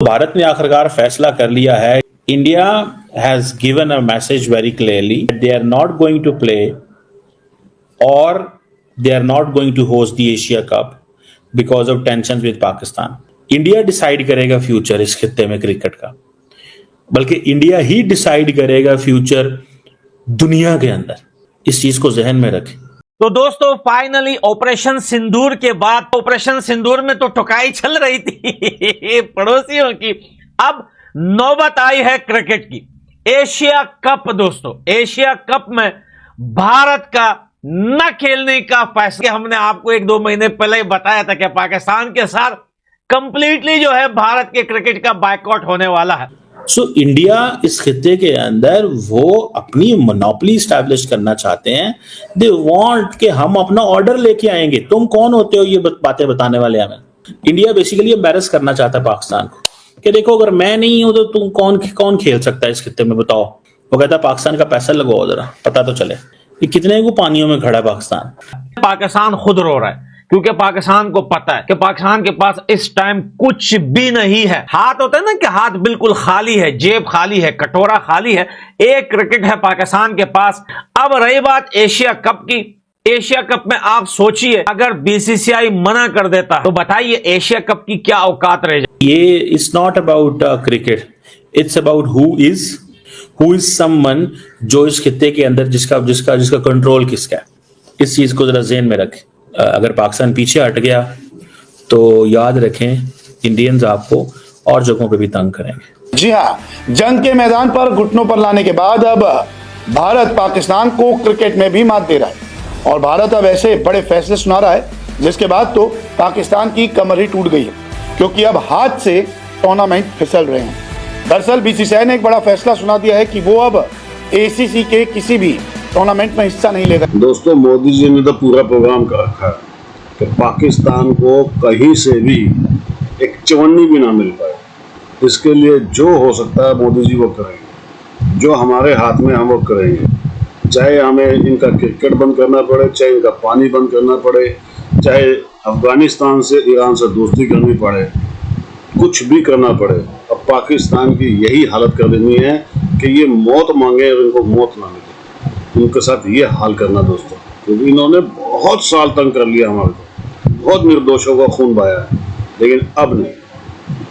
भारत ने आखिरकार फैसला कर लिया है। India has given a message very clearly, they are not going to play और they are not going to host the Asia cup because of tension with Pakistan. India decide करेगा future इस खित्ते में क्रिकेट का, बल्कि इंडिया ही decide करेगा future दुनिया के अंदर। इस चीज को जहन में रखें। तो दोस्तों फाइनली ऑपरेशन सिंदूर के बाद, ऑपरेशन सिंदूर में तो ठुकाई चल रही थी पड़ोसियों की, अब नौबत आई है क्रिकेट की। एशिया कप दोस्तों, एशिया कप में भारत का न खेलने का फैसला हमने आपको 1-2 महीने पहले ही बताया था कि पाकिस्तान के साथ कंप्लीटली जो है भारत के क्रिकेट का बायकॉट होने वाला है। सो इंडिया इस खित्ते के अंदर वो अपनी मोनोपोली स्टैब्लिश करना चाहते हैं। दे वांट कि हम अपना ऑर्डर लेके आएंगे। तुम कौन होते हो ये बातें बताने वाले? हमें इंडिया बेसिकली एम्बैरस करना चाहता है पाकिस्तान को कि देखो अगर मैं नहीं हूं तो तुम कौन खेल सकता है इस खित्ते में, बताओ। वो कहता है पाकिस्तान का पैसा लगाओ, जरा पता तो चले कि कितने को पानियों में खड़ा है पाकिस्तान। पाकिस्तान खुद रो रहा है क्योंकि पाकिस्तान को पता है कि पाकिस्तान के पास इस टाइम कुछ भी नहीं है। हाथ होता है ना कि हाथ बिल्कुल खाली है, जेब खाली है, कटोरा खाली है। एक क्रिकेट है पाकिस्तान के पास। अब रही बात एशिया कप की, एशिया कप में आप सोचिए अगर बीसीसीआई मना कर देता तो बताइए एशिया कप की क्या औकात रह जाए। ये it's not about cricket, it's about who is someone जो इस खित्ते के अंदर जिसका कंट्रोल किसका है। इस चीज को जरा ज़हन में रखें। अगर पाकिस्तान पीछे हट गया तो याद रखें इंडियंस आपको और जगहों पे भी तंग करेंगे। जी हाँ, जंग के मैदान पर घुटनों पर लाने के बाद अब भारत पाकिस्तान को क्रिकेट में भी मात दे रहा है और भारत अब ऐसे बड़े फैसले सुना रहा है जिसके बाद तो पाकिस्तान की कमर ही टूट गई है, क्योंकि अब हाथ से टूर्नामेंट फिसल रहे हैं। दरअसल बीसीसीआई ने एक बड़ा फैसला सुना दिया है कि वो अब एसीसी के किसी भी टूर्नामेंट में हिस्सा नहीं लेगा। दोस्तों मोदी जी ने तो पूरा प्रोग्राम कर रखा है कि पाकिस्तान को कहीं से भी एक चवन्नी भी ना मिल पाए। इसके लिए जो हो सकता है मोदी जी वो करेंगे, जो हमारे हाथ में हम वो करेंगे। चाहे हमें इनका क्रिकेट बंद करना पड़े, चाहे इनका पानी बंद करना पड़े, चाहे अफगानिस्तान से ईरान से दोस्ती करनी पड़े, कुछ भी करना पड़े। अब पाकिस्तान की यही हालत कर देनी है कि ये मौत मांगे और इनको मौत ना मिले। उनके साथ ये हाल करना दोस्तों, क्योंकि इन्होंने बहुत साल तंग कर लिया हमारे को, बहुत निर्दोषों का खून बहाया है। लेकिन अब नहीं,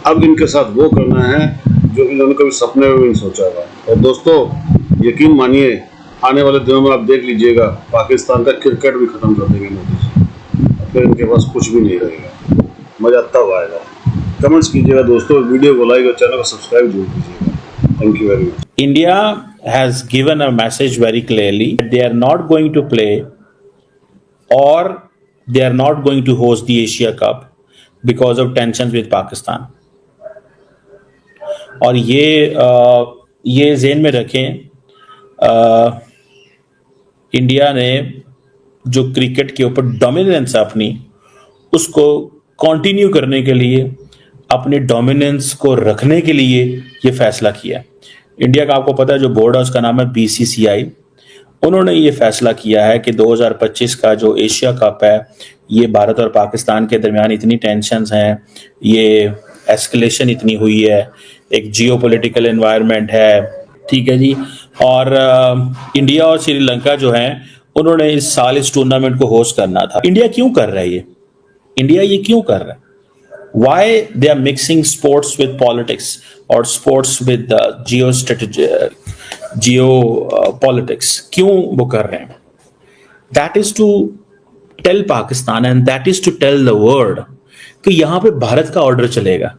अब इनके साथ वो करना है जो इन्होंने कभी सपने में भी नहीं सोचा था। और दोस्तों यकीन मानिए आने वाले दिनों में आप देख लीजिएगा पाकिस्तान का क्रिकेट भी खत्म कर देंगे मोदी जी। फिर इनके पास कुछ भी नहीं रहेगा, मजा तब आएगा। कमेंट्स कीजिएगा दोस्तों, वीडियो को लाइक और चैनल को सब्सक्राइब जरूर कीजिएगा। Thank you very much. India has given a message very clearly that they are not going to play or they are not going to host the Asia Cup because of tensions with Pakistan. और ये ज़हन में रखें, India ने जो cricket के ऊपर dominance है अपनी, उसको कंटिन्यू करने के लिए, अपने डोमिनेंस को रखने के लिए ये फैसला किया। इंडिया का आपको पता है जो बोर्ड है उसका नाम है बीसीसीआई। उन्होंने ये फैसला किया है कि 2025 का जो एशिया कप है, ये भारत और पाकिस्तान के दरमियान इतनी टेंशन्स हैं, ये एस्केलेशन इतनी हुई है, एक जियोपॉलिटिकल एनवायरनमेंट है, ठीक है जी। और इंडिया और श्रीलंका जो हैं उन्होंने इस साल इस टूर्नामेंट को होस्ट करना था। इंडिया क्यों कर रहा है ये? इंडिया ये क्यों कर रहा है? Why they are mixing sports with politics or sports with geopolitics? क्यों वो कर रहे हैं? That is to tell Pakistan and that is to tell the world कि यहाँ पे भारत का ऑर्डर चलेगा।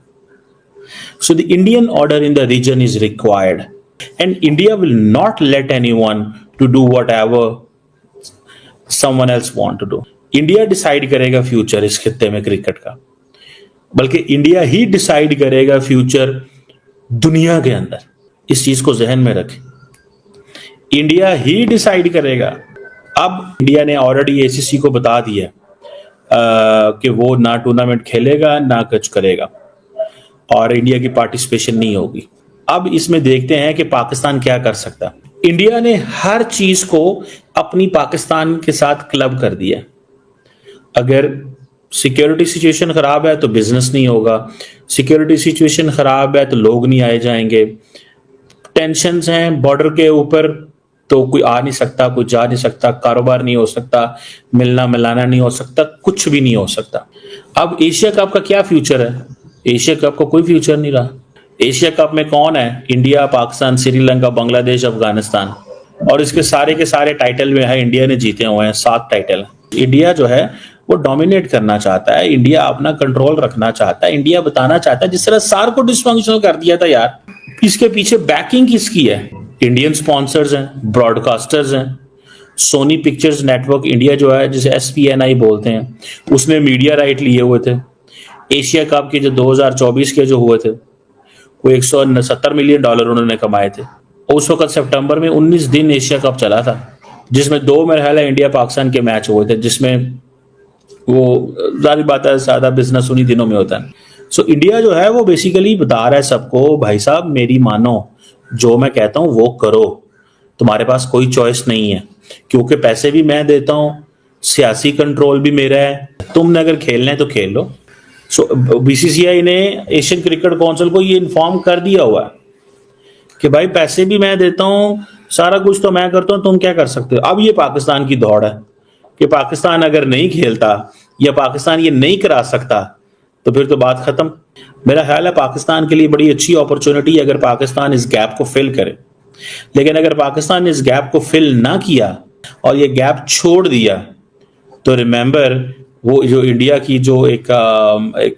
So the Indian order in the region is required and India will not let anyone to do whatever someone else want to do. India decide करेगा future इस खित्ते में cricket का, बल्कि इंडिया ही डिसाइड करेगा फ्यूचर दुनिया के अंदर। इस चीज को जहन में रखें। इंडिया ही डिसाइड करेगा। अब इंडिया ने ऑलरेडी एसीसी को बता दिया कि वो ना टूर्नामेंट खेलेगा ना कुछ करेगा और इंडिया की पार्टिसिपेशन नहीं होगी। अब इसमें देखते हैं कि पाकिस्तान क्या कर सकता है। इंडिया ने हर चीज को अपनी पाकिस्तान के साथ क्लब कर दिया। अगर सिक्योरिटी सिचुएशन खराब है तो बिजनेस नहीं होगा, सिक्योरिटी सिचुएशन खराब है तो लोग नहीं आए जाएंगे, टेंशन्स हैं बॉर्डर के ऊपर तो कोई आ नहीं सकता, कोई जा नहीं सकता, कारोबार नहीं हो सकता, मिलना मिलाना नहीं हो सकता, कुछ भी नहीं हो सकता। अब एशिया कप का क्या फ्यूचर है? एशिया कप का कोई फ्यूचर नहीं रहा। एशिया कप में कौन है? इंडिया, पाकिस्तान, श्रीलंका, बांग्लादेश, अफगानिस्तान, और इसके सारे के सारे टाइटल में है इंडिया ने जीते हुए हैं, 7 टाइटल। इंडिया जो है वो डोमिनेट करना चाहता है, इंडिया अपना कंट्रोल रखना चाहता है, इंडिया बताना चाहता है, जिस तरह सार को डिसफंक्शनल कर दिया था यार, इसके पीछे बैकिंग किसकी है? इंडियन स्पॉन्सर्स हैं, ब्रॉडकास्टर्स हैं। सोनी पिक्चर्स नेटवर्क इंडिया जो है, जिसे SPNI बोलते हैं, उसने मीडिया राइट लिए हुए थे। एशिया कप के जो 2024 के जो हुए थे वो $170 मिलियन उन्होंने कमाए थे। उस वक्त सितंबर में 19 दिन एशिया कप चला था, जिसमें 2 मरहला इंडिया पाकिस्तान के मैच हुए थे, जिसमें वो जाहिर बात है ज्यादा बिजनेस उन्हीं दिनों में होता है। सो इंडिया जो है वो बेसिकली बता रहा है सबको, भाई साहब मेरी मानो, जो मैं कहता हूं वो करो, तुम्हारे पास कोई चॉइस नहीं है, क्योंकि पैसे भी मैं देता हूं, सियासी कंट्रोल भी मेरा है, तुमने अगर खेलना है तो खेल लो। सो BCCI ने एशियन क्रिकेट काउंसिल को ये इन्फॉर्म कर दिया हुआ है कि भाई पैसे भी मैं देता हूं, सारा कुछ तो मैं करता हूं, तुम क्या कर सकते हो। अब ये पाकिस्तान की दौड़ है कि पाकिस्तान अगर नहीं खेलता या पाकिस्तान ये नहीं करा सकता तो फिर तो बात खत्म। मेरा ख्याल है पाकिस्तान के लिए बड़ी अच्छी अपॉर्चुनिटी है अगर पाकिस्तान इस गैप को फिल करे, लेकिन अगर पाकिस्तान ने इस गैप को फिल ना किया और ये गैप छोड़ दिया तो रिमेंबर वो जो इंडिया की जो एक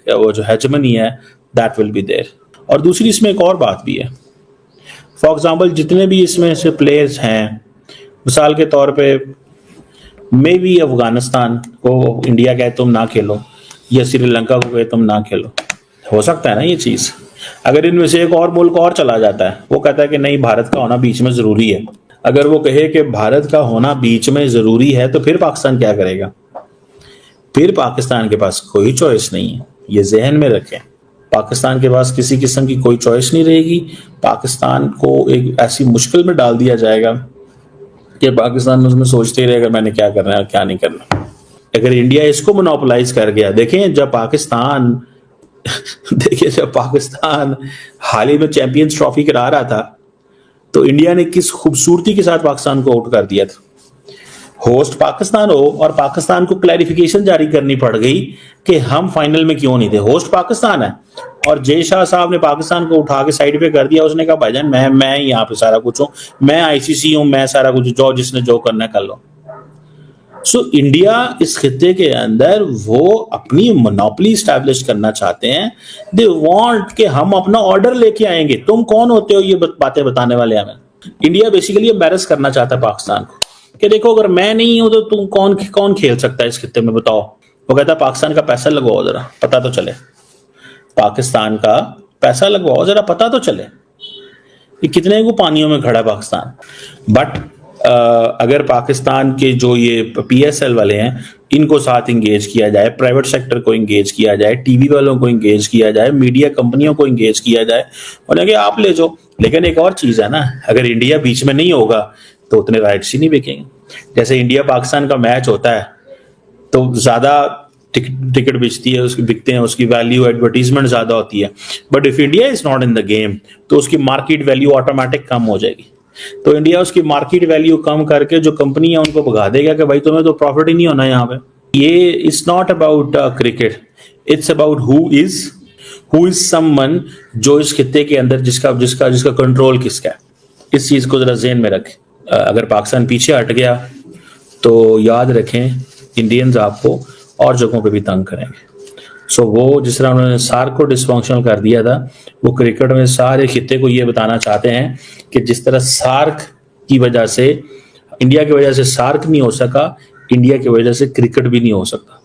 वो जो हेजमनी है दैट विल बी देयर। और दूसरी इसमें एक और बात भी है, फॉर एग्जाम्पल जितने भी इसमें से प्लेयर्स हैं, मिसाल के तौर पे मे भी अफगानिस्तान को इंडिया कहे तुम ना खेलो या श्रीलंका को कहे तुम ना खेलो, हो सकता है ना ये चीज। अगर इनमें से एक और मुल्क और चला जाता है, वो कहता है कि नहीं भारत का होना बीच में जरूरी है, अगर वो कहे कि भारत का होना बीच में जरूरी है तो फिर पाकिस्तान क्या करेगा? फिर पाकिस्तान के पास कोई चॉइस नहीं है, ये जहन में रखें। पाकिस्तान के पास किसी किस्म की कोई चॉइस नहीं रहेगी। पाकिस्तान को एक ऐसी मुश्किल में डाल दिया जाएगा कि पाकिस्तान उसमें सोचते ही रहेगा मैंने क्या करना है क्या नहीं करना। अगर इंडिया इसको मोनोपोलाइज कर गया, देखें जब पाकिस्तान हाल ही में चैंपियंस ट्रॉफी करा रहा था तो इंडिया ने किस खूबसूरती के साथ पाकिस्तान को आउट कर दिया था। होस्ट पाकिस्तान हो और पाकिस्तान को क्लैरिफिकेशन जारी करनी पड़ गई कि हम फाइनल में क्यों नहीं थे। होस्ट पाकिस्तान है और जय शाह साहब ने पाकिस्तान को उठा के साइड पे कर दिया। उसने कहा भाईजान मैं यहाँ पे सारा कुछ हूं, मैं ICC हूं, मैं सारा कुछ, जो जिसने जो करना है कर लो। सो इंडिया इस खित्ते के अंदर वो अपनी मोनोपोली स्टैब्लिश करना चाहते हैं। दे वांट कि हम अपना ऑर्डर लेके आएंगे, तुम कौन होते हो ये बातें बताने वाले हमें। इंडिया बेसिकली एम्बैरस करना चाहता है पाकिस्तान को कि देखो अगर मैं नहीं हूं तो तुम कौन खेल सकता है इस खित्ते में, बताओ। वो कहता है पाकिस्तान का पैसा लगवाओ जरा पता तो चले, पाकिस्तान का पैसा लगवाओ जरा पता तो चले कि कितने को पानियों में खड़ा है पाकिस्तान। बट अगर पाकिस्तान के जो ये PSL वाले हैं इनको साथ इंगेज किया जाए, प्राइवेट सेक्टर को इंगेज किया जाए, टीवी वालों को इंगेज किया जाए, मीडिया कंपनियों को इंगेज किया जाए, बोलेंगे आप ले जाओ। लेकिन एक और चीज है ना, अगर इंडिया बीच में नहीं होगा तो उतने राइट्स ही नहीं बिकेंगे। जैसे इंडिया पाकिस्तान का मैच होता है तो ज्यादा टिकट बिकती है, उसकी बिकते हैं, उसकी वैल्यू एडवर्टीजमेंट ज्यादा होती है। But if India is not in the game तो उसकी मार्केट वैल्यू ऑटोमेटिक कम हो जाएगी। तो इंडिया उसकी मार्केट वैल्यू कम करके जो कंपनी है उनको भगा देगा कि भाई तुम्हें तो प्रॉफिट ही नहीं होना यहाँ पे। ये it's not about cricket, it's about who is someone जो इस खित्ते के अंदर जिसका कंट्रोल किसका है। इस चीज को जरा ज़हन में रखें। अगर पाकिस्तान पीछे हट गया तो याद रखें इंडियंस आपको और जगहों पे भी तंग करेंगे। सो वो जिस तरह उन्होंने सार्क को डिसफंक्शनल कर दिया था, वो क्रिकेट में सारे खित्ते को ये बताना चाहते हैं कि जिस तरह सार्क की वजह से, इंडिया की वजह से सार्क नहीं हो सका, इंडिया की वजह से क्रिकेट भी नहीं हो सकता।